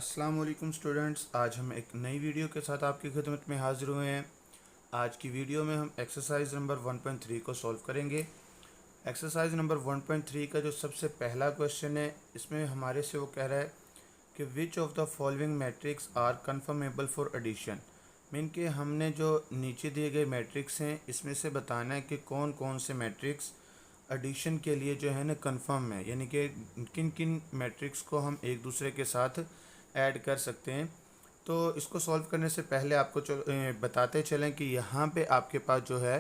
अस्सलाम वालेकुम स्टूडेंट्स, आज हम एक नई वीडियो के साथ आपकी खिदमत में हाज़िर हुए हैं। आज की वीडियो में हम एक्सरसाइज नंबर 1.3 को सॉल्व करेंगे। एक्सरसाइज नंबर 1.3 का जो सबसे पहला क्वेश्चन है, इसमें हमारे से वो कह रहा है कि which of the following matrix are conformable for addition. Mean कि हमने जो नीचे दिए गए मैट्रिक्स हैं, इसमें से बताना है कि कौन कौन से मैट्रिक्स एडिशन के लिए जो है ना कन्फर्म है, यानी कि किन किन मैट्रिक्स को हम एक दूसरे के साथ ऐड कर सकते हैं। तो इसको सॉल्व करने से पहले आपको बताते चलें कि यहाँ पे आपके पास जो है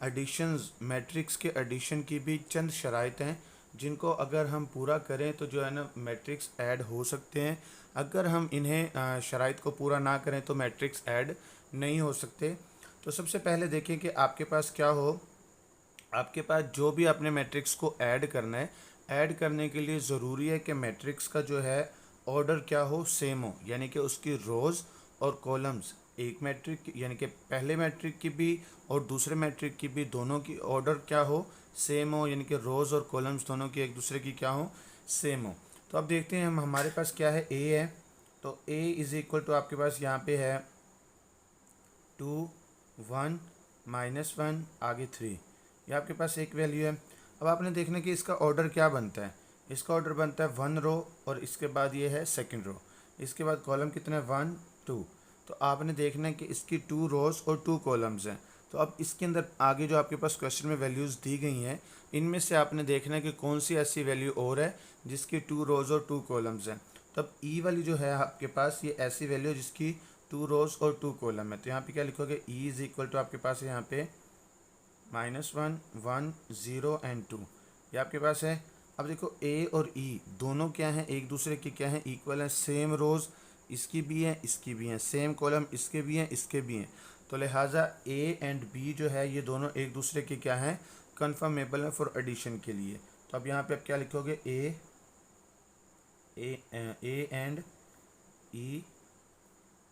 एडिशंस, मैट्रिक्स के एडिशन की भी चंद शराइत हैं, जिनको अगर हम पूरा करें तो जो है ना मैट्रिक्स ऐड हो सकते हैं। अगर हम इन्हें शराइत को पूरा ना करें तो मैट्रिक्स ऐड नहीं हो सकते। तो सबसे पहले देखें कि आपके पास क्या हो। आपके पास जो भी अपने मैट्रिक्स को ऐड करना है, ऐड करने के लिए ज़रूरी है कि मैट्रिक्स का जो है ऑर्डर क्या हो, सेम हो, यानी कि उसकी रोज़ और कॉलम्स एक मैट्रिक यानी कि पहले मैट्रिक की भी और दूसरे मैट्रिक की भी दोनों की ऑर्डर क्या हो, सेम हो, यानी कि रोज़ और कॉलम्स दोनों की एक दूसरे की क्या हो, सेम हो। तो अब देखते हैं हम, हमारे पास क्या है, ए है। तो ए इज़ इक्वल टू आपके पास यहाँ पे है 2 1 -1 आगे 3। ये आपके पास एक वैल्यू है। अब आपने देखना कि इसका ऑर्डर क्या बनता है। इसका ऑर्डर बनता है 1 रो और इसके बाद ये है सेकंड रो। इसके बाद कॉलम कितने हैं, 1 2। तो आपने देखना है कि इसकी 2 रोज़ और 2 कॉलम्स हैं। तो अब इसके अंदर आगे जो आपके पास क्वेश्चन में वैल्यूज़ दी गई हैं, इनमें से आपने देखना है कि कौन सी ऐसी वैल्यू और है जिसकी 2 रोज़ और 2 कॉलम्स हैं। तब ई वाली जो है आपके पास, ये ऐसी वैल्यू जिसकी 2 रोज़ और 2 कॉलम है। तो यहाँ पे क्या लिखोगे, ई इज़ इक्वल टू आपके पास है यहाँ पे -1 1 0 एंड 2, ये आपके पास है। अब देखो ए और ई दोनों क्या हैं, एक दूसरे के क्या हैं, इक्वल हैं। सेम रोज़ इसकी भी हैं, इसकी भी हैं, सेम कॉलम इसके भी हैं, इसके भी हैं। तो लिहाजा ए एंड बी जो है ये दोनों एक दूसरे के क्या हैं, कन्फर्मेबल हैं फॉर एडिशन के लिए। तो अब यहाँ पे आप क्या लिखोगे, A and E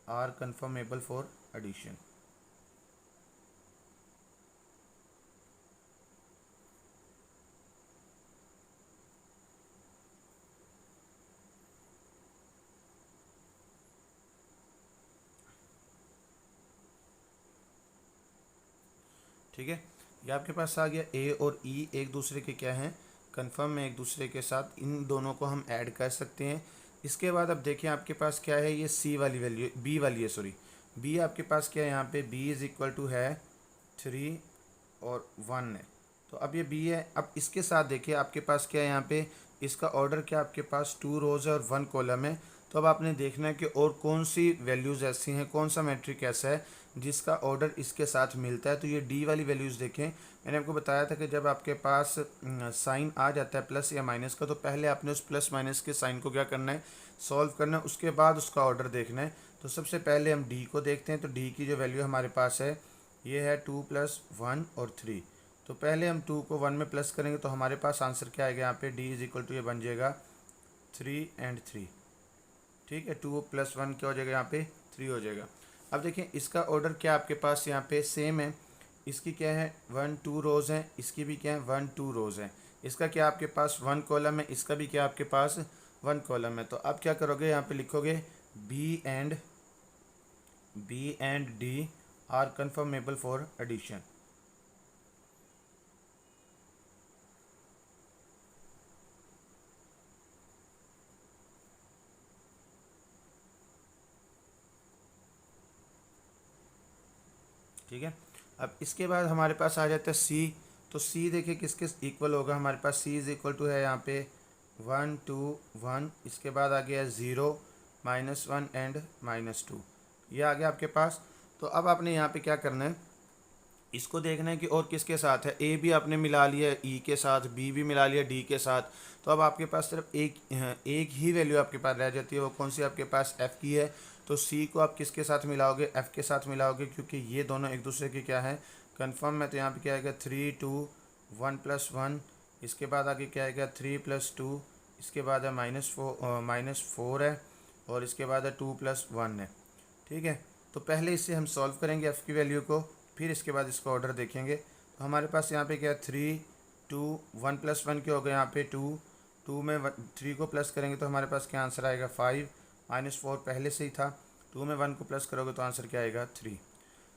are conformable for addition. ठीक है, ये आपके पास आ गया। ए और ई एक दूसरे के क्या हैं, कंफर्म है एक दूसरे के साथ। इन दोनों को हम ऐड कर सकते हैं। इसके बाद अब देखिए आपके पास क्या है, ये सी वाली वैल्यू, बी वाली है, सॉरी बी आपके पास क्या है, यहाँ पे बी इज़ इक्वल टू है 3 और 1 है। तो अब ये बी है। अब इसके साथ देखिए आपके पास क्या है, यहाँ पे इसका ऑर्डर क्या, आपके पास 2 रोज़ है और 1 कॉलम है। तो अब आपने देखना है कि और कौन सी वैल्यूज़ ऐसी हैं, कौन सा मैट्रिक ऐसा है जिसका ऑर्डर इसके साथ मिलता है। तो ये डी वाली वैल्यूज़ देखें। मैंने आपको बताया था कि जब आपके पास साइन आ जाता है प्लस या माइनस का, तो पहले आपने उस प्लस माइनस के साइन को क्या करना है, सॉल्व करना है, उसके बाद उसका ऑर्डर देखना है। तो सबसे पहले हम डी को देखते हैं। तो डी की जो वैल्यू हमारे पास है, ये है 2 + 1 और 3। तो पहले हम 2 को 1 में प्लस करेंगे तो हमारे पास आंसर क्या आएगा, यहाँ पे डी इज़ इक्वल टू ये बन जाएगा 3 एंड 3। ठीक है, 2 + 1 क्या हो जाएगा, यहाँ पे 3 हो जाएगा। अब देखिए इसका ऑर्डर क्या आपके पास यहाँ पे सेम है। इसकी क्या है, 1 2 रोज़ हैं, इसकी भी क्या है, 1 2 रोज़ हैं। इसका क्या आपके पास 1 कॉलम है, इसका भी क्या आपके पास 1 कॉलम है। तो अब क्या करोगे, यहाँ पे लिखोगे B and D are conformable for addition. ठीक है, अब इसके बाद हमारे पास आ जाता है सी। तो सी देखिए किसके इक्वल होगा, हमारे पास सी इज़ इक्वल टू है यहाँ पे 1 2 1। इसके बाद आ गया 0 -1 एंड -2, ये आ गया आपके पास। तो अब आपने यहाँ पे क्या करना है, इसको देखना है कि और किसके साथ है। ए भी आपने मिला लिया ई के साथ, बी भी मिला लिया डी के साथ। तो अब आपके पास सिर्फ एक ही वैल्यू आपके पास रह जाती है, वो कौन सी आपके पास, एफ़ की है। तो सी को आप किसके साथ मिलाओगे, एफ़ के साथ मिलाओगे, क्योंकि ये दोनों एक दूसरे के क्या है, कन्फर्म है। तो यहाँ पे क्या आएगा 3 2 1 + 1। इसके बाद आगे क्या आएगा 3 + 2। इसके बाद है -4 है और इसके बाद है 2 + 1 है। ठीक है, तो पहले इससे हम सॉल्व करेंगे एफ़ की वैल्यू को, फिर इसके बाद इसका ऑर्डर देखेंगे। तो हमारे पास यहाँ पे क्या है 3 2 1 + 1 क्या होगा, यहाँ पे 2 2 में 3 को प्लस करेंगे तो हमारे पास क्या आंसर आएगा 5 -4 पहले से ही था, 2 में 1 को प्लस करोगे तो आंसर क्या आएगा 3।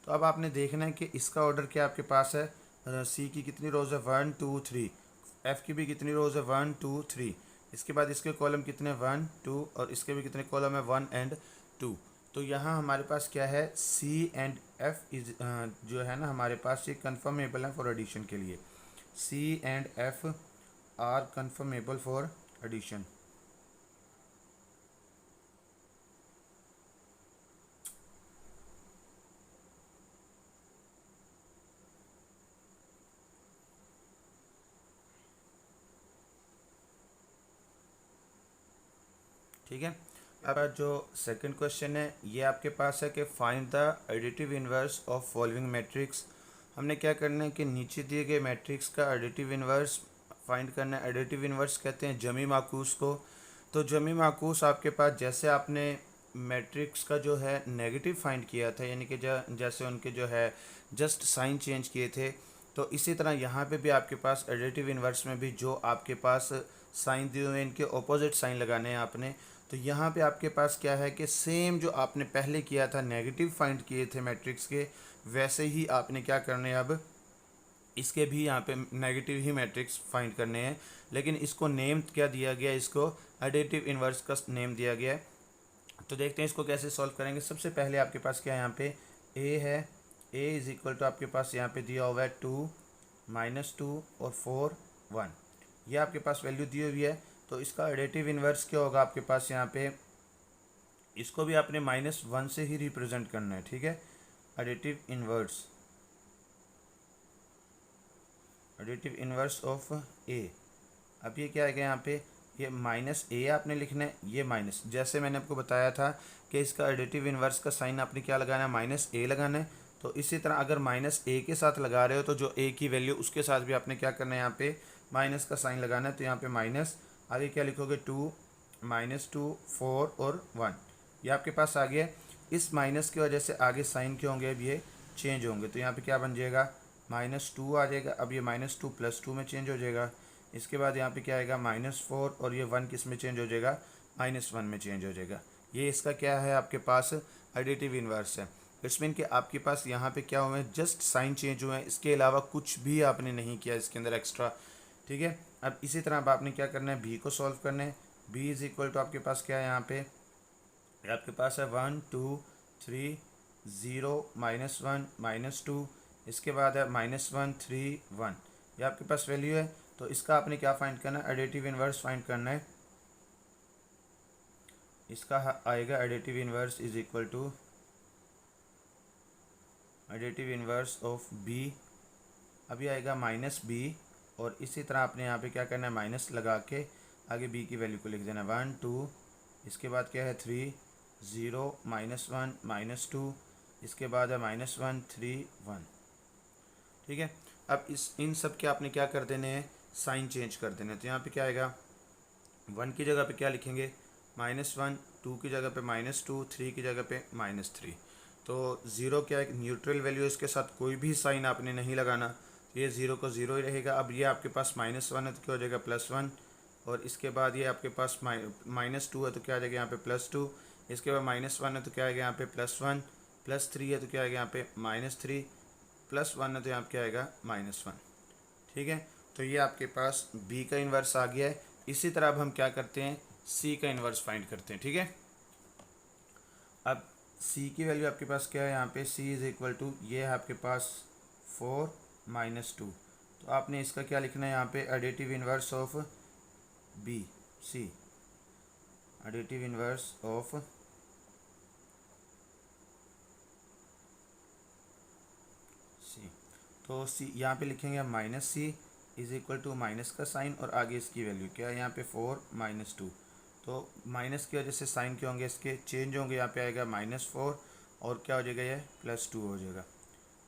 तो अब आपने देखना है कि इसका ऑर्डर क्या आपके पास है, सी की कितनी रोज़ है 1 2 3, एफ़ की भी कितनी रोज़ है 1 2 3, इसके बाद इसके कॉलम कितने 1 2 और इसके भी कितने कॉलम है 1 एंड 2। तो यहाँ हमारे पास क्या है सी एंड एफ़ इज जो है ना हमारे पास ये कन्फर्मेबल है फॉर एडिशन के लिए, C and F are conformable for addition. ठीक है। अब जो सेकंड क्वेश्चन है ये आपके पास है कि find the additive inverse of following matrix. हमने क्या करना है कि नीचे दिए गए मैट्रिक्स का एडिटिव इन्वर्स फाइंड करना है। एडिटिव इन्वर्स कहते हैं जमी माकूस को। तो जमी माकूस आपके पास जैसे आपने मैट्रिक्स का जो है नेगेटिव फाइंड किया था, यानी कि जैसे उनके जो है जस्ट साइन चेंज किए थे, तो इसी तरह यहाँ पे भी आपके पास एडिटिव इन्वर्स में भी जो आपके पास साइन दिए हुए हैं इनके ऑपोजिट साइन लगाने हैं आपने। तो यहाँ पे आपके पास क्या है कि सेम जो आपने पहले किया था नेगेटिव फाइंड किए थे मैट्रिक्स के, वैसे ही आपने क्या करने हैं अब इसके भी यहाँ पे नेगेटिव ही मैट्रिक्स फाइंड करने हैं। लेकिन इसको नेम क्या दिया गया, इसको एडिटिव इन्वर्स का नेम दिया गया है। तो देखते हैं इसको कैसे सॉल्व करेंगे। सबसे पहले आपके पास क्या है यहाँ पे ए है, ए इज इक्वल टू आपके पास यहाँ पे दिया हुआ है 2 -2 और 4 1, ये आपके पास वैल्यू दी हुई है। तो इसका एडिटिव इन्वर्स क्या होगा आपके पास यहाँ पे, इसको भी आपने -1 से ही रिप्रेजेंट करना है। ठीक है, एडिटिव इन्वर्स ऑफ ए। अब ये क्या आएगा यहाँ पे, ये -a आपने लिखना है, ये माइनस, जैसे मैंने आपको बताया था कि इसका एडिटिव इन्वर्स का साइन आपने क्या लगाना है -a लगाना है। तो इसी तरह अगर -a के साथ लगा रहे हो तो जो a की वैल्यू उसके साथ भी आपने क्या करना है यहाँ पे माइनस का साइन लगाना है। तो यहाँ पे माइनस, आगे क्या लिखोगे 2 -2 4 और 1, ये आपके पास आ गया। इस माइनस की वजह से आगे साइन क्या होंगे, अब ये चेंज होंगे। तो यहाँ पे क्या बन जाएगा -2 आ जाएगा। अब ये -2 +2 में चेंज हो जाएगा। इसके बाद यहाँ पे क्या आएगा -4 और ये 1 किस में चेंज हो जाएगा -1 में चेंज हो जाएगा। ये इसका क्या है आपके पास एडिटिव इन्वर्स है। इट्स मीन कि आपके पास यहाँ पे क्या हुआ है, जस्ट साइन चेंज हुए हैं, इसके अलावा कुछ भी आपने नहीं किया इसके अंदर एक्स्ट्रा। ठीक है, अब इसी तरह अब आपने क्या करना है, बी को सॉल्व करना है। बी इज इक्वल टू आपके पास क्या है यहाँ पे, आपके पास है 1 2 3 0 -1 -2, इसके बाद है -1 3 1, ये आपके पास वैल्यू है। तो इसका आपने क्या फाइंड करना है, एडिटिव इन्वर्स फाइंड करना है। इसका आएगा additive inverse is equal to additive inverse of B, अभी आएगा -b, और इसी तरह आपने यहाँ पे क्या करना है माइनस लगा के आगे b की वैल्यू को लिख देना 1 2, इसके बाद क्या है 3 0 -1 -2, इसके बाद है -1 3 1। ठीक है, अब इन सब के आपने क्या कर देने हैं, साइन चेंज कर देने हैं। तो यहाँ पे क्या आएगा, 1 की जगह पे क्या लिखेंगे -1, 2 की जगह पे -2, 3 की जगह पे -3। तो ज़ीरो क्या है, न्यूट्रल वैल्यू, इसके साथ कोई भी साइन आपने नहीं लगाना, ये ज़ीरो को ज़ीरो ही रहेगा। अब ये आपके पास -1 है तो क्या हो जाएगा +1, और इसके बाद ये आपके पास -2 है तो क्या आ जाएगा यहाँ पे +2, इसके बाद -1 है तो क्या आएगा यहाँ पे +1, +3 है तो क्या आएगा यहाँ पे -3, +1 है तो यहाँ पे क्या आएगा -1। ठीक है, तो ये आपके पास बी का इन्वर्स आ गया है। इसी तरह अब हम क्या करते हैं, सी का इन्वर्स फाइंड करते हैं। ठीक है, अब सी की वैल्यू आपके पास क्या है यहाँ पे, सी इज इक्वल टू, ये है आपके पास 4 -2। तो आपने इसका क्या लिखना है यहाँ पे, additive inverse of B C, additive inverse of C. तो सी यहाँ पे लिखेंगे हम -c is equal to minus का साइन और आगे इसकी वैल्यू क्या है यहाँ पे 4 -2। तो माइनस की वजह से साइन क्या होंगे, इसके चेंज होंगे, यहाँ पे आएगा -4 और क्या हो जाएगा ये +2 हो जाएगा।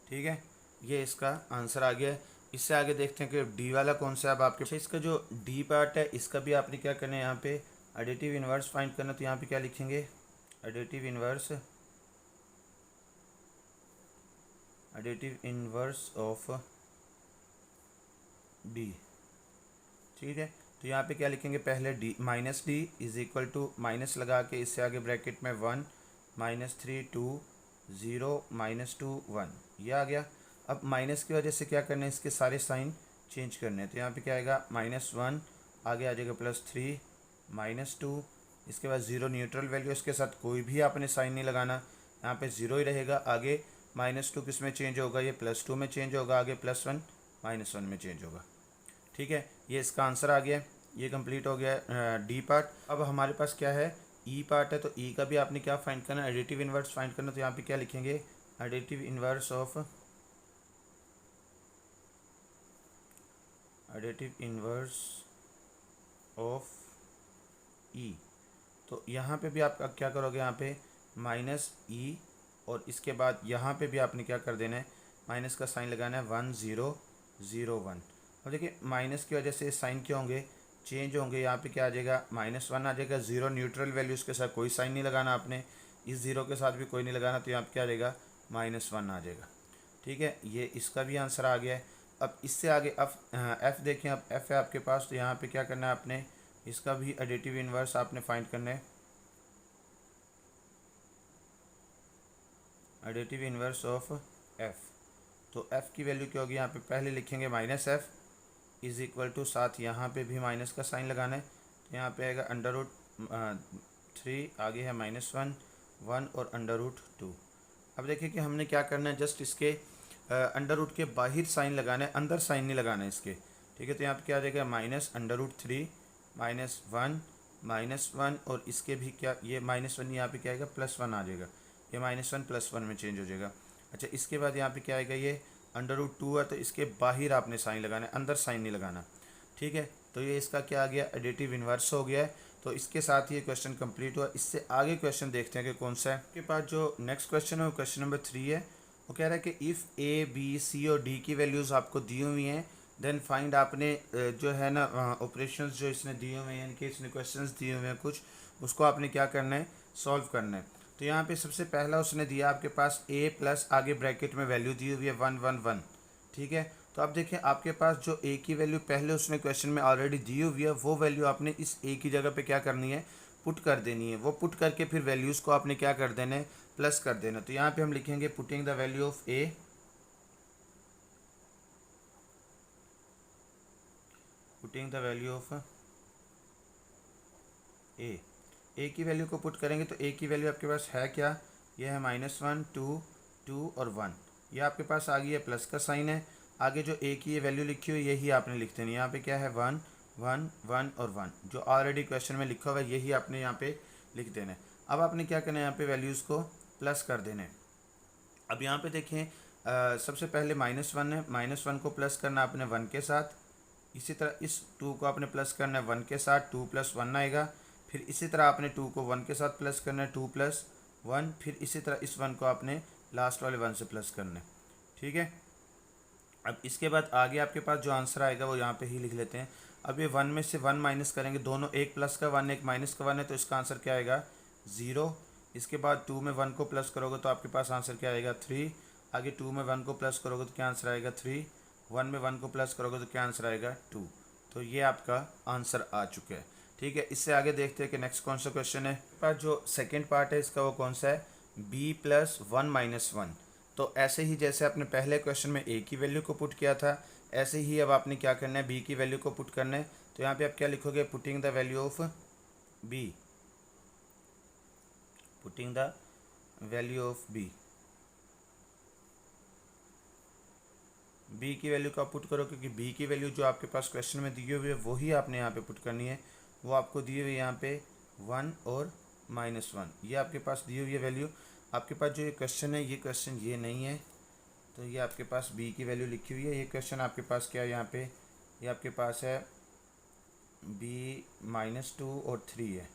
ठीक है, ये इसका आंसर आ गया है। इससे आगे देखते हैं कि डी वाला कौन सा है। अब आपके पास इसका जो डी पार्ट है इसका भी आपने क्या करना है, यहाँ पे एडिटिव इन्वर्स फाइंड करना। तो यहाँ पे क्या लिखेंगे, एडिटिव इन्वर्स ऑफ डी। ठीक है, तो यहाँ पे क्या लिखेंगे, पहले D minus D is equal to minus लगा के इससे आगे ब्रैकेट में 1 -3 2 0 -2 1, ये आ गया। अब माइनस की वजह से क्या करना है, इसके सारे साइन चेंज करने हैं। तो यहाँ पे क्या आएगा -1, आगे आ जाएगा +3 -2, इसके बाद 0 न्यूट्रल वैल्यू, इसके साथ कोई भी आपने साइन नहीं लगाना, यहाँ पे 0 ही रहेगा। आगे -2 किस में चेंज होगा, ये +2 में चेंज होगा, आगे +1 -1 में चेंज होगा। ठीक है, ये इसका आंसर आ गया, ये कंप्लीट हो गया डी पार्ट। अब हमारे पास क्या है, ई पार्ट है। तो ई का भी आपने क्या फाइंड करना है, एडिटिव इन्वर्स फाइंड करना। तो यहाँ पे क्या लिखेंगे, एडिटिव इन्वर्स ऑफ ई। तो यहाँ पे भी आप क्या करोगे, यहाँ पे -e, और इसके बाद यहाँ पे भी आपने क्या कर देना है, माइनस का साइन लगाना है 1 0 0 1। और देखिए माइनस की वजह से साइन क्या होंगे, चेंज होंगे। यहाँ पे क्या आ जाएगा, -1 आ जाएगा। 0 न्यूट्रल वैल्यूज़ के साथ कोई साइन नहीं लगाना आपने, इस 0 के साथ भी कोई नहीं लगाना। तो यहाँ पे क्या आ जाएगा, -1 आ जाएगा। ठीक है, ये इसका भी आंसर आ गया है। अब इससे आगे एफ देखें, अब एफ है आपके पास। तो यहाँ पे क्या करना है आपने, इसका भी एडिटिव इन्वर्स आपने फाइंड करना है, एडिटिव इन्वर्स ऑफ एफ। तो एफ की वैल्यू क्या होगी, यहाँ पे पहले लिखेंगे -f इज इक्वल टू, साथ यहाँ पे भी माइनस का साइन लगाना है। तो यहाँ पे आएगा √3, आगे है -1 1 और √2। अब देखिए कि हमने क्या करना है, जस्ट इसके अंडर रूट के बाहर साइन लगाना है, अंदर साइन नहीं लगाना है इसके। ठीक है, तो यहाँ पे क्या आ जाएगा, -√3 -1 -1, और इसके भी क्या, ये -1 यहाँ पे क्या आएगा, +1 आ जाएगा। ये -1 +1 में चेंज हो जाएगा। अच्छा, इसके बाद यहाँ पे क्या आएगा, ये √2 है। तो इसके बाहर आपने साइन लगाना है, अंदर साइन नहीं लगाना। ठीक है, तो ये इसका क्या आ गया, एडिटिव इन्वर्स हो गया है। तो इसके साथ ही ये क्वेश्चन कंप्लीट हुआ। इससे आगे क्वेश्चन देखते हैं कि कौन सा है। आपके पास जो नेक्स्ट क्वेश्चन है वो क्वेश्चन नंबर 3 है। वो कह रहा है कि इफ़ ए बी सी और डी की वैल्यूज़ आपको दी हुई हैं, देन फाइंड, आपने जो है ना ऑपरेशंस जो इसने दिए हुए हैं, इनके इसने क्वेश्चंस दिए हुए हैं कुछ, उसको आपने क्या करना है, सॉल्व करना है। तो यहाँ पे सबसे पहला उसने दिया आपके पास a प्लस, आगे ब्रैकेट में वैल्यू दी हुई है 1 1 1। ठीक है, तो अब देखिए आपके पास जो a की वैल्यू पहले उसने क्वेश्चन में ऑलरेडी दी हुई है, वो वैल्यू आपने इस a की जगह पे क्या करनी है, पुट कर देनी है। वो पुट करके फिर वैल्यूज़ को आपने क्या कर देना है, प्लस कर देना। तो यहाँ पे हम लिखेंगे putting the value of a, putting the value of A की वैल्यू को पुट करेंगे। तो ए की वैल्यू आपके पास है क्या, ये है -1 2 2 और 1। ये आपके पास आ गई है, प्लस का साइन है। आगे जो ए की ये वैल्यू लिखी हुई यही आपने लिख देनी है। यहाँ पे क्या है, 1 1 1 और 1, जो ऑलरेडी क्वेश्चन में लिखा हुआ है यही आपने यहाँ पे लिख देना है। अब आपने क्या करना है, यहाँ पे वैल्यूज़ को प्लस कर देना है। अब यहाँ पे देखें, सबसे पहले -1 है, -1 को प्लस करना आपने 1 के साथ। इसी तरह इस 2 को आपने प्लस करना है 1 के साथ, 2 + 1 आएगा। फिर इसी तरह आपने 2 को 1 के साथ प्लस करना है, 2 + 1। फिर इसी तरह इस 1 को आपने लास्ट वाले 1 से प्लस करना है। ठीक है, अब इसके बाद आगे आपके पास जो आंसर आएगा वो यहाँ पे ही लिख लेते हैं। अब ये 1 में से 1 माइनस करेंगे, दोनों, एक प्लस का 1 एक माइनस का 1 है, तो इसका आंसर क्या आएगा, 0। इसके बाद 2 में 1 को प्लस करोगे तो आपके पास आंसर क्या आएगा, 3। आगे 2 में 1 को प्लस करोगे तो क्या आंसर आएगा, 3। 1 में 1 को प्लस करोगे तो क्या आंसर आएगा, 2। तो ये आपका आंसर आ चुका है। ठीक है, इससे आगे देखते हैं कि नेक्स्ट कौन सा क्वेश्चन है। पास जो सेकंड पार्ट है इसका वो कौन सा है, b + 1 - 1। तो ऐसे ही जैसे आपने पहले क्वेश्चन में a की वैल्यू को पुट किया था, ऐसे ही अब आपने क्या करना है, b की वैल्यू को पुट करना है। तो यहाँ पे आप क्या लिखोगे, putting the value of b, putting the value of b। b की वैल्यू को आप पुट करो, क्योंकि b की वैल्यू जो आपके पास क्वेश्चन में दी हुई है वही आपने यहाँ पे पुट करनी है। वो आपको दी हुई है यहाँ पे 1 और -1, ये आपके पास दी हुई है वैल्यू। आपके पास जो ये क्वेश्चन है, ये क्वेश्चन ये नहीं है, तो ये आपके पास b की वैल्यू लिखी हुई है। ये क्वेश्चन आपके पास क्या है, यहाँ पे ये आपके पास है b -2 और 3 है।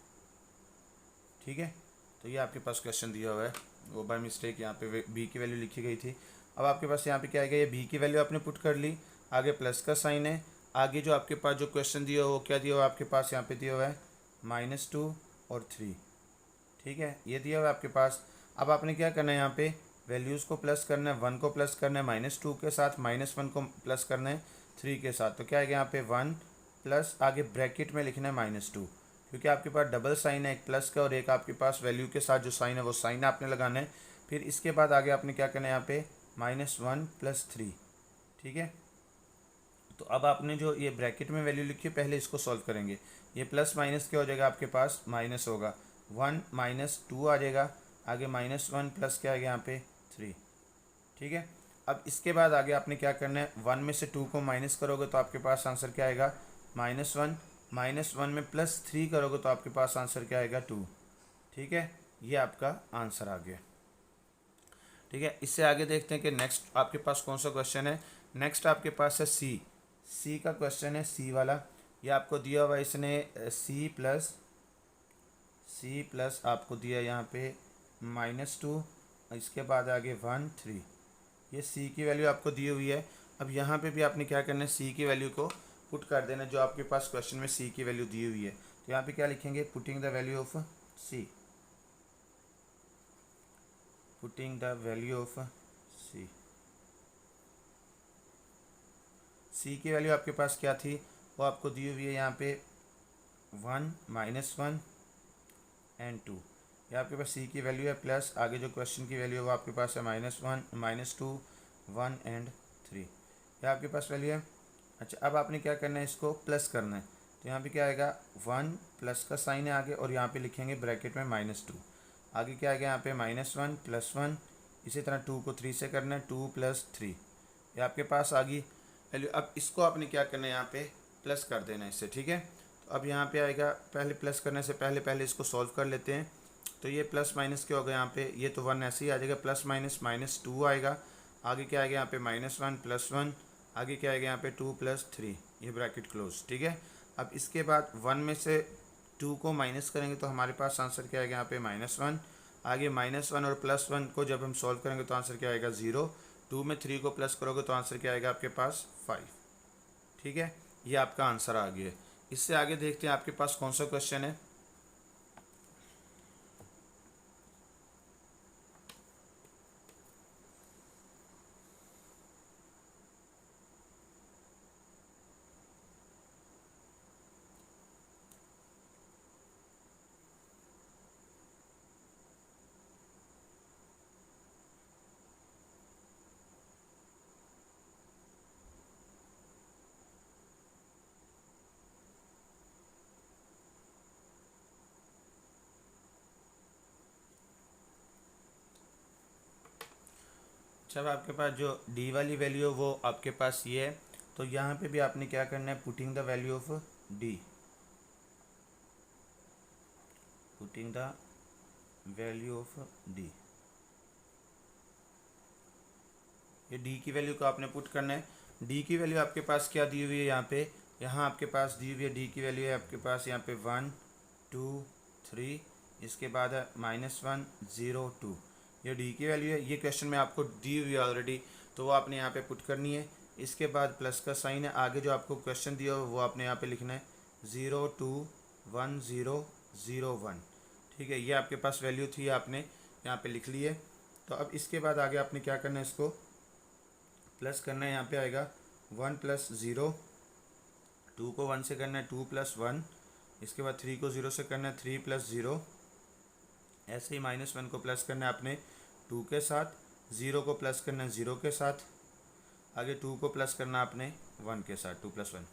ठीक है, तो ये आपके पास क्वेश्चन दिया हुआ है, वो बाय मिस्टेक यहाँ पे b की वैल्यू लिखी गई थी। अब आपके पास यहाँ पे क्या आएगा, ये b की वैल्यू आपने पुट कर ली, आगे प्लस का साइन है। आगे जो आपके पास जो क्वेश्चन दिया हो वो क्या दिया हुआ है, आपके पास यहाँ पे दिया हुआ है -2 और 3। ठीक है, ये दिया हुआ है आपके पास। अब आपने क्या करना है, यहाँ पे वैल्यूज़ को प्लस करना है, 1 को प्लस करना है -2 के साथ, -1 को प्लस करना है 3 के साथ। तो क्या आएगा यहाँ पे 1 प्लस आगे ब्रैकेट में लिखना है -2, क्योंकि आपके पास डबल साइन है, एक प्लस का और एक आपके पास वैल्यू के साथ जो साइन है वो साइन आपने लगाना है। फिर इसके बाद आगे आपने क्या करना है यहाँ पे -1 + 3, ठीक है। तो अब आपने जो ये ब्रैकेट में वैल्यू लिखी है पहले इसको सॉल्व करेंगे। ये प्लस माइनस क्या हो जाएगा, आपके पास माइनस होगा, 1 -2 आ जाएगा, आगे -1 प्लस क्या आएगा यहाँ पे 3, ठीक है। अब इसके बाद आगे आपने क्या करना है, 1 में से 2 को माइनस करोगे तो आपके पास आंसर क्या आएगा -1, -1 में +3 करोगे तो आपके पास आंसर क्या आएगा 2, ठीक है। ये आपका आंसर आ गया, ठीक है। इससे आगे देखते हैं कि नेक्स्ट आपके पास कौन सा क्वेश्चन है। नेक्स्ट आपके पास है सी का क्वेश्चन है, सी वाला। ये आपको दिया हुआ इसने सी प्लस आपको दिया यहाँ पे -2, इसके बाद आगे 1 3, ये सी की वैल्यू आपको दी हुई है। अब यहाँ पे भी आपने क्या करना है, सी की वैल्यू को पुट कर देना जो आपके पास क्वेश्चन में सी की वैल्यू दी हुई है। तो यहाँ पे क्या लिखेंगे, putting the value of C, putting the value of C. C की वैल्यू आपके पास क्या थी, वो आपको दी हुई है यहाँ पे 1 -1 एंड 2। ये आपके पास सी की वैल्यू है, प्लस आगे जो क्वेश्चन की वैल्यू है वो आपके पास है -1 -2 1 एंड 3, ये आपके पास वैल्यू है। अच्छा, अब आपने क्या करना है, इसको प्लस करना है। तो यहाँ पे क्या आएगा, 1 प्लस का साइन है आगे और यहाँ पे लिखेंगे ब्रैकेट में -2, आगे क्या आएगा यहाँ पे -1 +1, इसी तरह 2 को 3 से करना है, 2 + 3, ये आपके पास आ गई वैल्यू। अब इसको आपने क्या करना है, यहाँ पे प्लस कर देना है इससे, ठीक है। तो अब यहाँ पे आएगा, पहले प्लस करने से पहले इसको सॉल्व कर लेते हैं। तो ये प्लस माइनस क्या होगा यहाँ पे, ये तो 1 ऐसे ही आ जाएगा, प्लस माइनस -2 आएगा, आगे क्या आएगा यहाँ पे -1 +1, आगे क्या आएगा यहाँ पे 2 + 3, ये ब्रैकेट क्लोज, ठीक है। अब इसके बाद 1 में से 2 को माइनस करेंगे तो हमारे पास आंसर क्या आएगा यहाँ पे -1, आगे -1 और +1 को जब हम सॉल्व करेंगे तो आंसर क्या आएगा 0, 2 में 3 को प्लस करोगे तो आंसर क्या आएगा आपके पास 5, ठीक है। ये आपका आंसर आ गया। इससे आगे देखते हैं आपके पास कौन सा क्वेश्चन है। जब आपके पास जो डी वाली वैल्यू है वो आपके पास ये है, तो यहाँ पे भी आपने क्या करना है, putting the value of D, putting the value of D, ये डी की वैल्यू को आपने पुट करना है। डी की वैल्यू आपके पास क्या दी हुई है यहाँ पे, यहाँ आपके पास दी हुई है डी की वैल्यू है आपके पास यहाँ पे 1 2 3, इसके बाद है -1 0 2, ये डी की वैल्यू है। ये क्वेश्चन में आपको दी हुई है ऑलरेडी, तो वो आपने यहाँ पे पुट करनी है। इसके बाद प्लस का साइन है, आगे जो आपको क्वेश्चन दिया हो वो आपने यहाँ पे लिखना है 0 2 1 0 0 1, ठीक है। ये आपके पास वैल्यू थी, आपने यहाँ पे लिख ली है। तो अब इसके बाद आगे आपने क्या करना है, इसको प्लस करना है। यहाँ पे आएगा 1 + 0, 2 को 1 से करना है 2 + 1, इसके बाद 3 को 0 से करना है 3 + 0, ऐसे ही -1 को प्लस करना है आपने 2 के साथ, 0 को प्लस करना है 0 के साथ, आगे 2 को प्लस करना है आपने 1 के साथ, 2 + 1,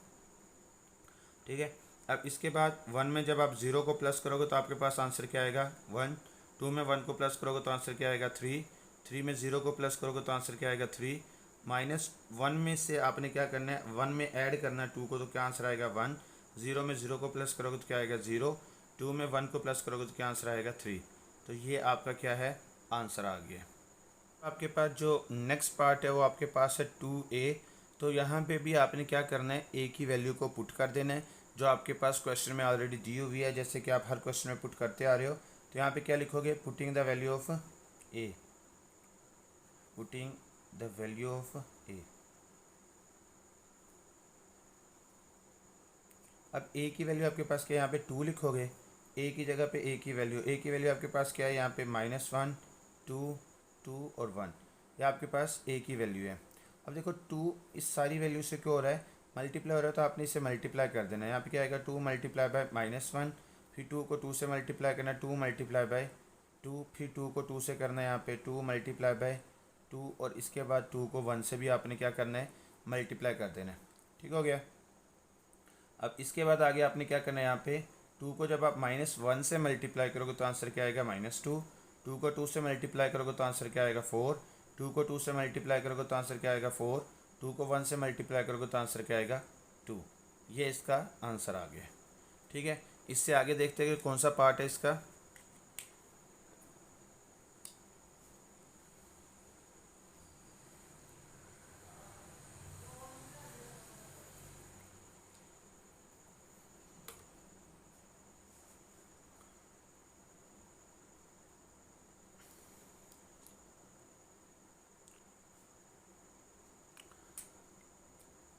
ठीक है। अब इसके बाद 1 में जब आप 0 को प्लस करोगे तो आपके पास आंसर क्या आएगा 1, 2 में 1 को प्लस करोगे तो आंसर क्या आएगा 3, 3 में 0 को प्लस करोगे तो आंसर क्या आएगा 3, -1 में से आपने क्या करना है 1 में ऐड करना है 2 को, तो क्या आंसर आएगा 1, 0 में 0 को प्लस करोगे तो क्या आएगा 0, 2 में 1 को प्लस करोगे तो क्या आंसर आएगा 3। तो ये आपका क्या है, आंसर आ गया। आपके पास जो नेक्स्ट पार्ट है वो आपके पास है 2a। तो यहाँ पे भी आपने क्या करना है, a की वैल्यू को पुट कर देना है जो आपके पास क्वेश्चन में ऑलरेडी दी हुई है, जैसे कि आप हर क्वेश्चन में पुट करते आ रहे हो। तो यहाँ पे क्या लिखोगे, putting the value of a, putting the value of a। अब a की वैल्यू आपके पास क्या है, यहाँ पे 2 लिखोगे, a की जगह पे a की वैल्यू आपके पास क्या है, यहाँ पे -1 2 2 और 1, ये आपके पास a की वैल्यू है। अब देखो 2 इस सारी वैल्यू से क्या हो रहा है, मल्टीप्लाई हो रहा है तो आपने इसे मल्टीप्लाई कर देना है। यहाँ पे क्या आएगा 2 मल्टीप्लाई बाय -1, फिर 2 को 2 से मल्टीप्लाई करना है 2 मल्टीप्लाई बाय 2, फिर 2 को 2 से करना है यहाँ पे 2 मल्टीप्लाई बाय 2, और इसके बाद 2 को 1 से भी आपने क्या करना है मल्टीप्लाई कर देना है। ठीक हो गया। अब इसके बाद आगे आपने क्या करना है, यहाँ पे 2 को जब आप -1 से मल्टीप्लाई करोगे तो आंसर क्या आएगा -2, 2 को 2 से मल्टीप्लाई करोगे तो आंसर क्या आएगा 4, 2 को 2 से मल्टीप्लाई करोगे तो आंसर क्या आएगा 4, 2 को 1 से मल्टीप्लाई करोगे तो आंसर क्या आएगा 2। ये इसका आंसर आ गया। ठीक है, इससे आगे देखते हैं कि कौन सा पार्ट है इसका।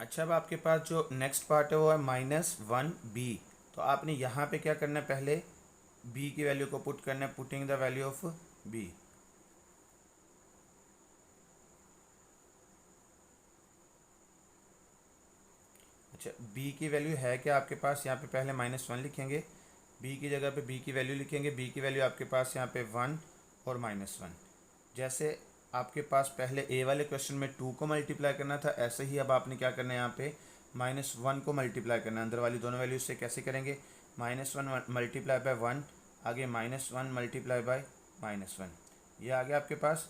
अच्छा, अब आपके पास जो नेक्स्ट पार्ट है वो है -1b। तो आपने यहाँ पे क्या करना है, पहले b की वैल्यू को पुट करना है, putting the value of b। अच्छा, b की वैल्यू है क्या आपके पास, यहाँ पे पहले -1 लिखेंगे, b की जगह पे b की वैल्यू लिखेंगे। b की वैल्यू आपके पास यहाँ पे 1 और -1। जैसे आपके पास पहले ए वाले क्वेश्चन में 2 को मल्टीप्लाई करना था, ऐसे ही अब आपने क्या करना है, यहाँ पे -1 को मल्टीप्लाई करना है। अंदर वाली दोनों वैल्यू से कैसे करेंगे, -1 मल्टीप्लाई बाय 1, आगे -1 मल्टीप्लाई बाय -1, ये आ गया आपके पास।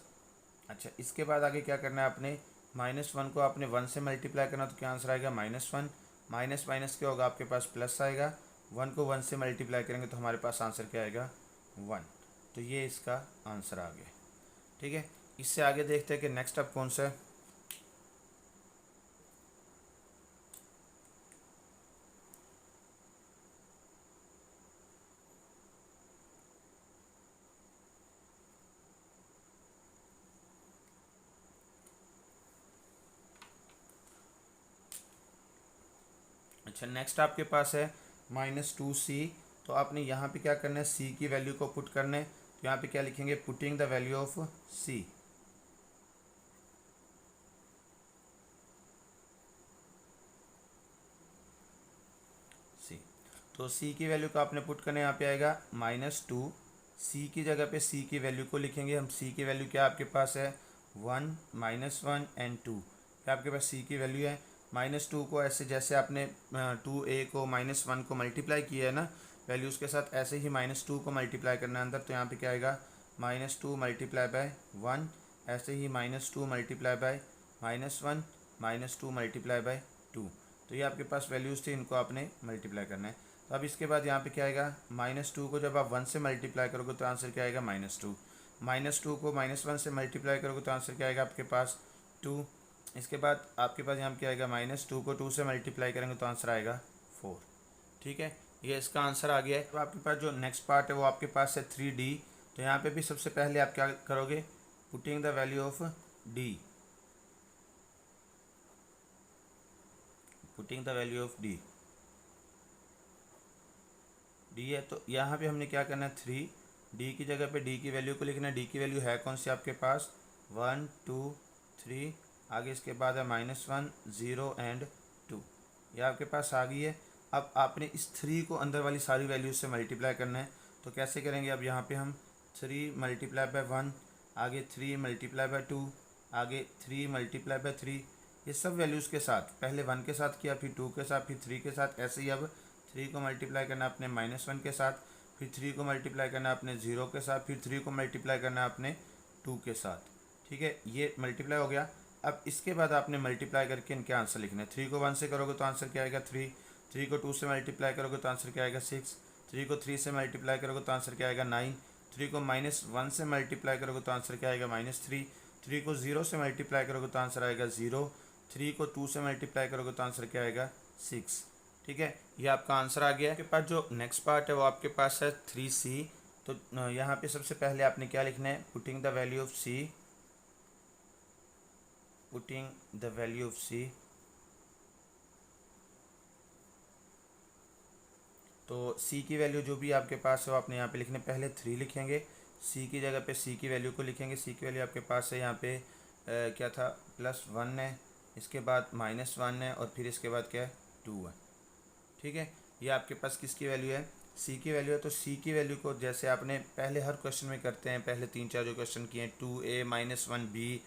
अच्छा, इसके बाद आगे क्या करना है, आपने -1 को आपने 1 से मल्टीप्लाई करना, तो क्या आंसर आएगा -1, माइनस माइनस क्या होगा आपके पास प्लस आएगा, 1 को 1 से मल्टीप्लाई करेंगे तो हमारे पास आंसर क्या आएगा 1। तो ये इसका आंसर आ गया। ठीक है, इससे आगे देखते हैं कि नेक्स्ट अब कौन सा है। अच्छा, नेक्स्ट आपके पास है -2c। तो आपने यहाँ पे क्या करना है, c की वैल्यू को पुट करना है। तो यहाँ पे क्या लिखेंगे, putting the value of c। तो c की वैल्यू को आपने पुट करना है, यहाँ पे आएगा -2। c की जगह पे c की वैल्यू को लिखेंगे हम। c की वैल्यू क्या आपके पास है 1, -1 एंड 2। क्या आपके पास c की वैल्यू है। -2 को ऐसे जैसे आपने 2a को -1 को मल्टीप्लाई किया है ना वैल्यूज़ के साथ, ऐसे ही -2 को मल्टीप्लाई करना है अंदर। तो यहाँ पे क्या आएगा -2 मल्टीप्लाई बाय 1, ऐसे ही -2 मल्टीप्लाई बाय -1, -2 मल्टीप्लाई बाय 2। तो ये आपके पास वैल्यूज़ थी, इनको आपने मल्टीप्लाई करना है। तो अब इसके बाद यहाँ पे क्या आएगा, -2 को जब आप 1 से मल्टीप्लाई करोगे तो आंसर क्या आएगा -2, -2 को -1 से मल्टीप्लाई करोगे तो आंसर क्या आएगा आपके पास 2। इसके बाद आपके पास यहाँ पे क्या आएगा, -2 को 2 से मल्टीप्लाई करेंगे तो आंसर आएगा 4। ठीक है, ये इसका आंसर आ गया है। तो आपके पास जो नेक्स्ट पार्ट है वो आपके पास है 3d। तो यहाँ पे भी सबसे पहले आप क्या करोगे, putting the value of d, putting the value of d, d है। तो यहाँ पे हमने क्या करना है 3, d की जगह पे d की वैल्यू को लिखना है। d की वैल्यू है कौन सी आपके पास 1, 2, 3, आगे इसके बाद है -1, 0 एंड 2, ये आपके पास आ गई है। अब आपने इस 3 को अंदर वाली सारी वैल्यूज से मल्टीप्लाई करना है। तो कैसे करेंगे, अब यहाँ पे हम 3 मल्टीप्लाई बाय 1, आगे 3 मल्टीप्लाई बाय 2, आगे 3 मल्टीप्लाई बाय 3, ये सब वैल्यूज़ के साथ पहले 1 के साथ किया, फिर 2 के साथ, फिर 3 के साथ। ऐसे ही अब 3 को मल्टीप्लाई करना अपने -1 के साथ, फिर 3 को मल्टीप्लाई करना अपने 0 के साथ, फिर 3 को मल्टीप्लाई करना अपने 2 के साथ। ठीक है, ये मल्टीप्लाई हो गया। अब इसके बाद आपने मल्टीप्लाई करके इनके आंसर लिखने हैं। 3 को 1 से करोगे तो आंसर क्या आएगा 3, 3 को 2 से मल्टीप्लाई करोगे तो आंसर क्या आएगा 6, 3 को 3 से मल्टीप्लाई करोगे तो आंसर क्या आएगा 9, 3 को -1 से मल्टीप्लाई करोगे तो आंसर क्या आएगा -3, 3 को 0 से मल्टीप्लाई करोगे तो आंसर आएगा 0, 3 को 2 से मल्टीप्लाई करोगे तो आंसर क्या आएगा 6। ठीक है, ये आपका आंसर आ गया है। आपके पास जो नेक्स्ट पार्ट है वो आपके पास है 3c। तो यहाँ पे सबसे पहले आपने क्या लिखना है, putting the value of c, putting the value of c। तो c की वैल्यू जो भी आपके पास है वो आपने यहाँ पे लिखने, पहले 3 लिखेंगे, c की जगह पे c की वैल्यू को लिखेंगे। c की वैल्यू आपके पास है यहाँ पे क्या था +1 है, इसके बाद -1 है और फिर इसके बाद क्या है 2 है। ठीक है, ये आपके पास किसकी वैल्यू है, सी की वैल्यू है। तो सी की वैल्यू को जैसे आपने पहले हर क्वेश्चन में करते हैं, पहले 3-4 जो क्वेश्चन किए हैं 2a -1b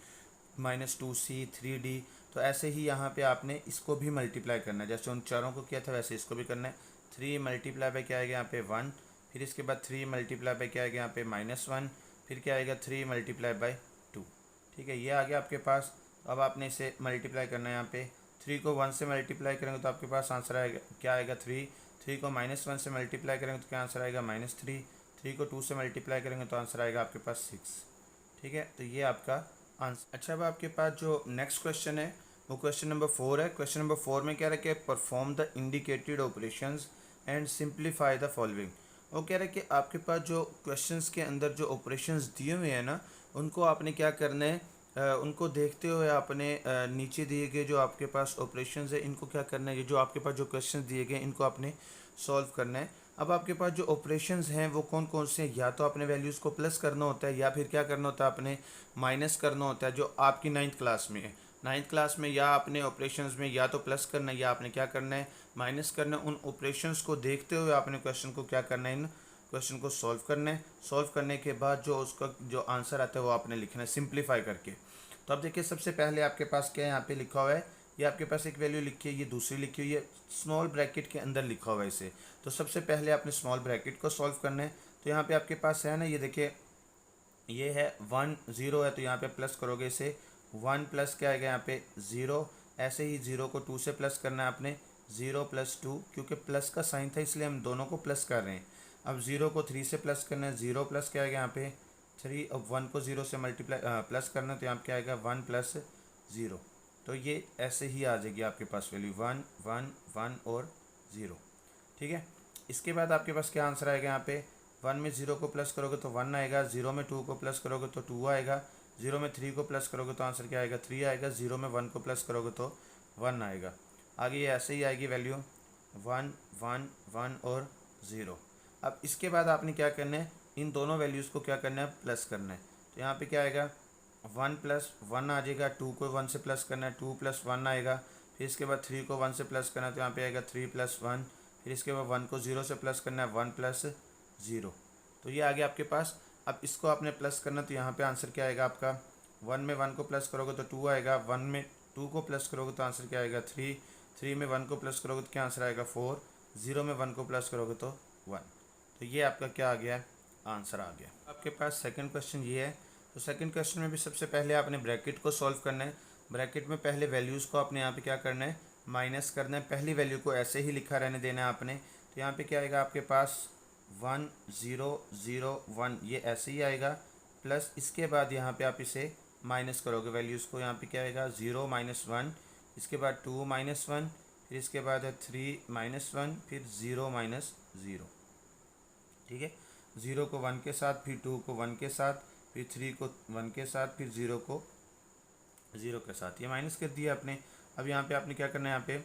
-2c 3d, तो ऐसे ही यहाँ पे आपने इसको भी मल्टीप्लाई करना है। जैसे उन चारों को किया था वैसे इसको भी करना है। 3 मल्टीप्लाई बाय क्या आएगा यहाँ पे 1, फिर इसके बाद 3 मल्टीप्लाई बाय क्या आएगा यहाँ पे -1, फिर क्या आएगा 3 मल्टीप्लाई बाय 2। ठीक है, ये आ गया आपके पास। अब आपने इसे मल्टीप्लाई करना है। यहाँ पे 3 को 1 से मल्टीप्लाई करेंगे तो आपके पास आंसर आएगा क्या आएगा 3। 3 को -1 से मल्टीप्लाई करेंगे तो क्या आंसर आएगा -3। 3 को 2 से मल्टीप्लाई करेंगे तो आंसर आएगा आपके पास 6। ठीक है, तो ये आपका आंसर। अच्छा, अब आपके पास जो नेक्स्ट क्वेश्चन है वो क्वेश्चन नंबर 4 है। क्वेश्चन नंबर 4 में क्या रहा है कि perform the indicated operations and simplify the following. वो कह रहा है कि आपके पास जो क्वेश्चंस के अंदर जो ऑपरेशंस दिए हुए हैं ना, उनको आपने क्या करना है, उनको देखते हुए आपने नीचे दिए गए जो आपके पास ऑपरेशंस है इनको क्या करना है, ये जो आपके पास जो क्वेश्चंस दिए गए इनको आपने सॉल्व करना है। अब आपके पास जो ऑपरेशंस हैं वो कौन कौन से हैं, या तो आपने वैल्यूज़ को प्लस करना होता है या फिर क्या करना होता है आपने माइनस करना होता है, जो आपकी 9th क्लास में है। 9th क्लास में या आपने ऑपरेशंस में या तो प्लस करना है या आपने क्या करना है माइनस करना है। उन ऑपरेशंस को देखते हुए आपने क्वेश्चन को क्या करना है, इन क्वेश्चन को सॉल्व करना है। सॉल्व करने के बाद जो उसका जो आंसर आता है वो आपने लिखना है सिंप्लीफाई करके। तो अब देखिए, सबसे पहले आपके पास क्या है, यहाँ पे लिखा हुआ है, ये आपके पास एक वैल्यू लिखी है, ये दूसरी लिखी हुई है, स्मॉल ब्रैकेट के अंदर लिखा हुआ है इसे। तो सबसे पहले आपने स्मॉल ब्रैकेट को सॉल्व करना है। तो यहाँ पे आपके पास है ना, ये देखिए ये है 1 0 है, तो यहाँ पे प्लस करोगे इसे 1 प्लस क्या आएगा यहाँ पे 0। ऐसे ही 0 को 2 से प्लस करना है आपने 0 + 2, क्योंकि प्लस का साइन था इसलिए हम दोनों को प्लस कर रहे हैं। अब 0 को 3 से प्लस करना है 0 प्लस क्या आएगा यहाँ पे 3। अब 1 को 0 से मल्टीप्लाई प्लस करना है तो यहाँ पे क्या आएगा 1 + 0। तो ये ऐसे ही आ जाएगी आपके पास वैल्यू 1 1 1 और 0। ठीक है, इसके बाद आपके पास क्या आंसर आएगा यहाँ पे 1 में 0 को प्लस करोगे तो 1 आएगा, 0 में 2 को प्लस करोगे तो 2 आएगा, 0 में 3 को प्लस करोगे तो आंसर क्या आएगा 3 आएगा, 0 में 1 को प्लस करोगे तो 1 आएगा। आगे ये ऐसे ही आएगी वैल्यू 1 1 1 और 0। अब इसके बाद आपने क्या करना है, इन दोनों वैल्यूज़ को क्या करना है प्लस करना है। तो यहाँ पे क्या आएगा 1 + 1 आ जाएगा, 2 को 1 से प्लस करना है 2 + 1 आएगा, फिर इसके बाद 3 को 1 से प्लस करना है तो यहाँ पे आएगा 3 + 1, फिर इसके बाद 1 को 0 से प्लस करना है 1 + 0। तो ये आ गया आपके पास। अब इसको आपने प्लस करना तो यहाँ पे आंसर क्या आएगा आपका 1 में 1 को प्लस करोगे तो 2 आएगा, 1 में 2 को प्लस करोगे तो आंसर क्या आएगा 3, 3 में 1 को प्लस करोगे तो क्या आंसर आएगा 4, 0 में 1 को प्लस करोगे तो 1। तो ये आपका क्या आ गया आंसर आ गया। आपके पास सेकंड क्वेश्चन ये है। तो सेकंड क्वेश्चन में भी सबसे पहले आपने ब्रैकेट को सॉल्व करना है। ब्रैकेट में पहले वैल्यूज़ को आपने यहाँ पे क्या करना है माइनस करना है। पहली वैल्यू को ऐसे ही लिखा रहने देना है आपने। तो यहाँ पे क्या आएगा आपके पास 1 0 0 1, ये ऐसे ही आएगा, प्लस इसके बाद यहाँ पे आप इसे माइनस करोगे वैल्यूज़ को। यहाँ पे क्या आएगा 0 - 1, इसके बाद 2 - 1, फिर इसके बाद है 3 - 1, फिर 0 - 0। ठीक है, 0 को 1 के साथ, फिर 2 को 1 के साथ, फिर 3 को 1 के साथ, फिर 0 को 0 के साथ, ये माइनस कर दिया आपने। अब यहाँ पे आपने क्या करना है, यहाँ पे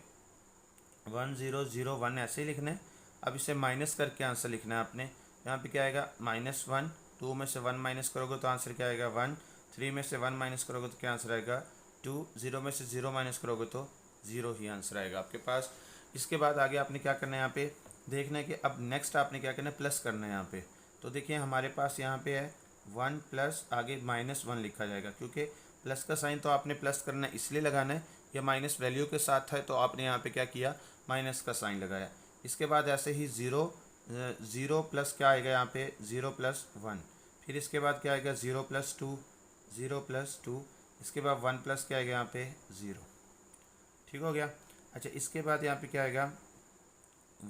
1 0 0 1 ऐसे ही लिखना है। अब इसे माइनस करके आंसर लिखना है आपने। यहाँ पे क्या आएगा -1, 2 में से 1 माइनस करोगे तो आंसर क्या आएगा 1, 3 में से 1 माइनस करोगे तो क्या आंसर आएगा 2, 0 में से 0 माइनस करोगे तो 0 ही आंसर आएगा आपके पास। इसके बाद आगे आपने क्या करना है, यहाँ पे देखना है कि अब नेक्स्ट आपने क्या करना है प्लस करना है यहाँ पे। तो देखिए हमारे पास यहाँ पे है 1 प्लस आगे -1 लिखा जाएगा, क्योंकि प्लस का साइन तो आपने प्लस करना है इसलिए लगाना है, या माइनस वैल्यू के साथ है तो आपने यहाँ पे क्या किया माइनस का साइन लगाया। इसके बाद ऐसे ही 0 प्लस क्या आएगा यहाँ पे 0 + 1, फिर इसके बाद क्या आएगा 0 + 2, 0 + 2, इसके बाद 1 प्लस क्या आएगा यहाँ पे 0। ठीक हो गया। अच्छा, इसके बाद यहाँ पे क्या आएगा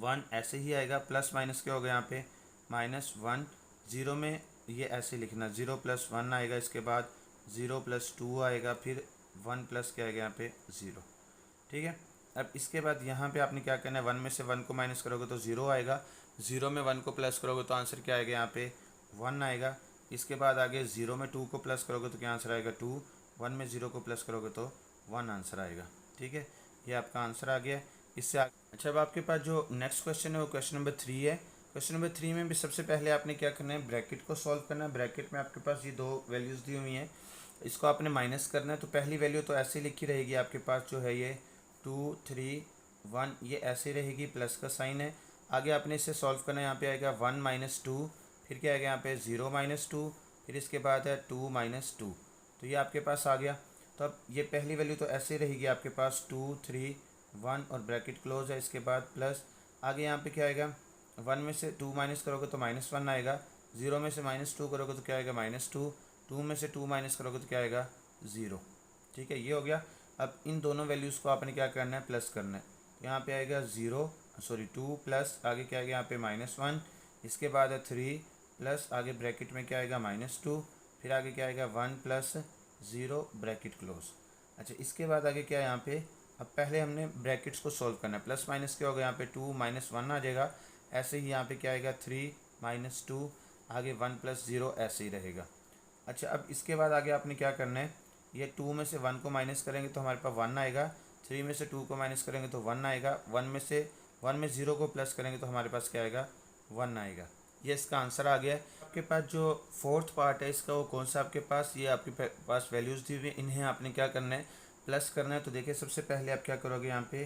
1 ऐसे ही आएगा, प्लस माइनस क्या होगा यहाँ पे -1, 0 में ये ऐसे लिखना 0 + 1 आएगा, इसके बाद 0 + 2 आएगा, फिर 1 प्लस क्या आएगा यहाँ पे 0। ठीक है, अब इसके बाद यहाँ पे आपने क्या करना है 1 में से 1 को माइनस करोगे तो 0 आएगा, 0 में 1 को प्लस करोगे तो आंसर क्या आएगा यहाँ पे 1 आएगा। इसके बाद आगे 0 में 2 को प्लस करोगे तो क्या आंसर आएगा 2, 1 में 0 को प्लस करोगे तो 1 आंसर आएगा। ठीक है, ये आपका आंसर आ गया। इससे अच्छा, अब आपके पास जो नेक्स्ट क्वेश्चन है वो क्वेश्चन नंबर 3 है। क्वेश्चन नंबर 3 में भी सबसे पहले आपने क्या करना है ब्रैकेट को सॉल्व करना है। ब्रैकेट में आपके पास ये दो वैल्यूज़ दी हुई हैं, इसको आपने माइनस करना है, तो पहली वैल्यू तो ऐसे लिखी रहेगी आपके पास, जो है ये 2 3 1, ये ऐसे रहेगी, प्लस का साइन है। आगे आपने इसे सॉल्व करना है, यहाँ पे आएगा 1 माइनस 2, फिर क्या आएगा यहाँ पे 0 माइनस 2, फिर इसके बाद है 2 माइनस 2, तो ये आपके पास आ गया। तो अब ये पहली वैल्यू तो ऐसे रहेगी आपके पास 2 3 1 और ब्रैकेट क्लोज है, इसके बाद प्लस आगे यहाँ पे क्या आएगा, 1 में से 2 माइनस करोगे तो -1 आएगा, 0 में से -2 करोगे तो क्या आएगा -2, 2 में से 2 माइनस करोगे तो क्या आएगा 0। ठीक है, ये हो गया। अब इन दोनों वैल्यूज़ को आपने क्या करना है, प्लस करना है। तो यहाँ पे आएगा 2 प्लस आगे क्या आएगा यहाँ पे -1, इसके बाद है 3 प्लस आगे ब्रैकेट में क्या आएगा -2, फिर आगे क्या आएगा 1 प्लस 0 ब्रैकेट क्लोज। अच्छा, इसके बाद आगे क्या है यहाँ पे, अब पहले हमने ब्रैकेट्स को सॉल्व करना है। प्लस माइनस क्या होगा यहाँ पे 2 -1 आ जाएगा, ऐसे ही यहाँ पे क्या आएगा 3 -2, आगे 1 प्लस 0 ऐसे ही रहेगा। अच्छा, अब इसके बाद आगे आपने क्या करना है, ये 2 में से 1 को माइनस करेंगे तो हमारे पास 1 आएगा, 3 में से 2 को माइनस करेंगे तो 1 आएगा, 1 में 0 को प्लस करेंगे तो हमारे पास क्या आएगा 1 आएगा। ये इसका आंसर आ गया है। आपके पास जो फोर्थ पार्ट है इसका, वो कौन सा आपके पास, ये आपके पास वैल्यूज़ दी हुई, इन्हें आपने क्या करना है, प्लस करना है। तो देखिए सबसे पहले आप क्या करोगे, यहाँ पे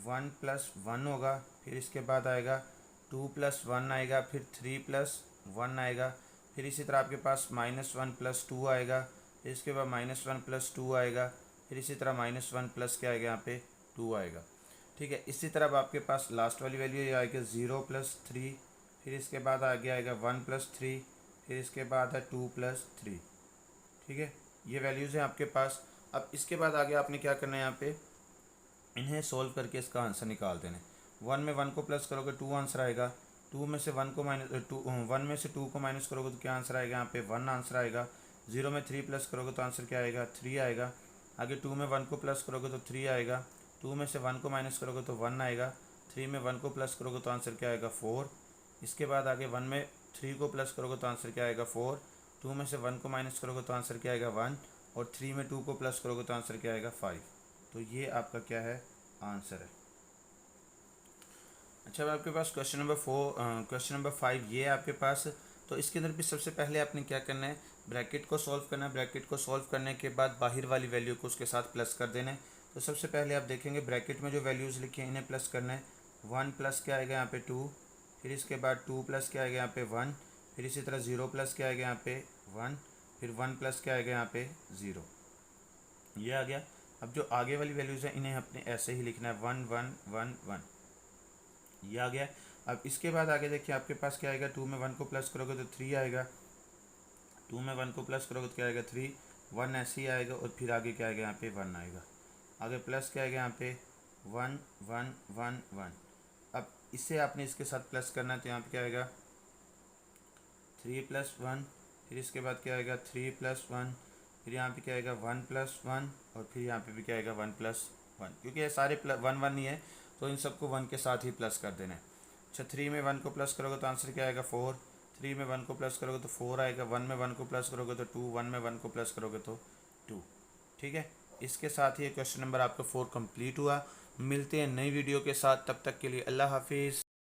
1 प्लस 1 होगा, फिर इसके बाद आएगा 2 प्लस 1 आएगा, फिर 3 प्लस 1 आएगा, फिर इसी तरह आपके पास -1 प्लस 2 आएगा, फिर इसके बाद -1 प्लस 2 आएगा, फिर इसी तरह -1 प्लस क्या आएगा यहाँ पे 2 आएगा। ठीक है, इसी तरह अब आपके पास लास्ट वाली वैल्यू ये आएगी 0 प्लस 3, फिर इसके बाद आगे आएगा 1 प्लस 3, फिर इसके बाद है 2 प्लस 3। ठीक है, ये वैल्यूज़ हैं आपके पास। अब इसके बाद आगे आपने क्या करना है, यहाँ पे इन्हें सोल्व करके इसका आंसर निकाल देना है। 1 में 1 को प्लस करोगे 2 आंसर आएगा, 2 में से 1 को माइनस 1 में से 2 को माइनस करोगे तो क्या आंसर आएगा यहाँ पे 1 आंसर आएगा। 0 में 3 प्लस करोगे तो आंसर क्या आएगा 3 आएगा। आगे 2 में 1 को प्लस करोगे तो 3 आएगा, 2 में से 1 को माइनस करोगे तो 1 आएगा, 3 में 1 को प्लस करोगे तो आंसर क्या आएगा 4। इसके बाद आगे 1 में 3 को प्लस करोगे तो आंसर क्या आएगा 4, 2 में से 1 को माइनस करोगे तो आंसर क्या आएगा 1, और 3 में 2 को प्लस करोगे तो आंसर क्या आएगा 5। तो ये आपका क्या है, आंसर है। अच्छा, अब आपके पास क्वेश्चन नंबर 5 ये है आपके पास। तो इसके अंदर भी सबसे पहले आपने क्या करना है, ब्रैकेट को सॉल्व करना है। ब्रैकेट को सॉल्व करने के बाद बाहर वाली वैल्यू को उसके साथ प्लस कर देना है। तो सबसे पहले आप देखेंगे ब्रैकेट में जो वैल्यूज़ लिखी हैं इन्हें प्लस करना है। 1 प्लस क्या आएगा यहाँ पे 2, फिर इसके बाद 2 प्लस क्या आएगा यहाँ पे 1, फिर इसी तरह 0 प्लस क्या आएगा यहाँ पे 1, फिर 1 प्लस क्या आएगा यहाँ पे 0। ये आ गया। अब जो आगे वाली वैल्यूज़ हैं इन्हें अपने ऐसे ही लिखना है 1 1 1 1। ये आ गया। अब इसके बाद आगे देखिए आपके पास क्या आएगा, 2 में 1 को प्लस करोगे तो 3 आएगा, 2 में 1 को प्लस करोगे तो क्या आएगा 3, 1 ऐसे ही आएगा, और फिर आगे क्या आएगा यहाँ पे 1 आएगा। आगे प्लस क्या आएगा यहाँ पे 1 1 1 1। अब इसे आपने इसके साथ प्लस करना है, तो यहाँ पे क्या आएगा 3 प्लस 1, फिर इसके बाद क्या आएगा 3 प्लस 1, फिर यहाँ पे क्या आएगा 1 प्लस 1, और फिर यहाँ पे भी क्या आएगा 1 प्लस 1। क्योंकि ये सारे 1 1 ही है तो इन सबको 1 के साथ ही प्लस कर देना है। अच्छा, 3 में 1 को प्लस करोगे तो आंसर क्या आएगा 4, 3 में 1 को प्लस करोगे तो 4 आएगा, 1 में 1 को प्लस करोगे तो 2, 1 में 1 को प्लस करोगे तो 2। ठीक है, इसके साथ ही क्वेश्चन नंबर आपका 4 कंप्लीट हुआ। मिलते हैं नई वीडियो के साथ, तब तक के लिए अल्लाह हाफिज़।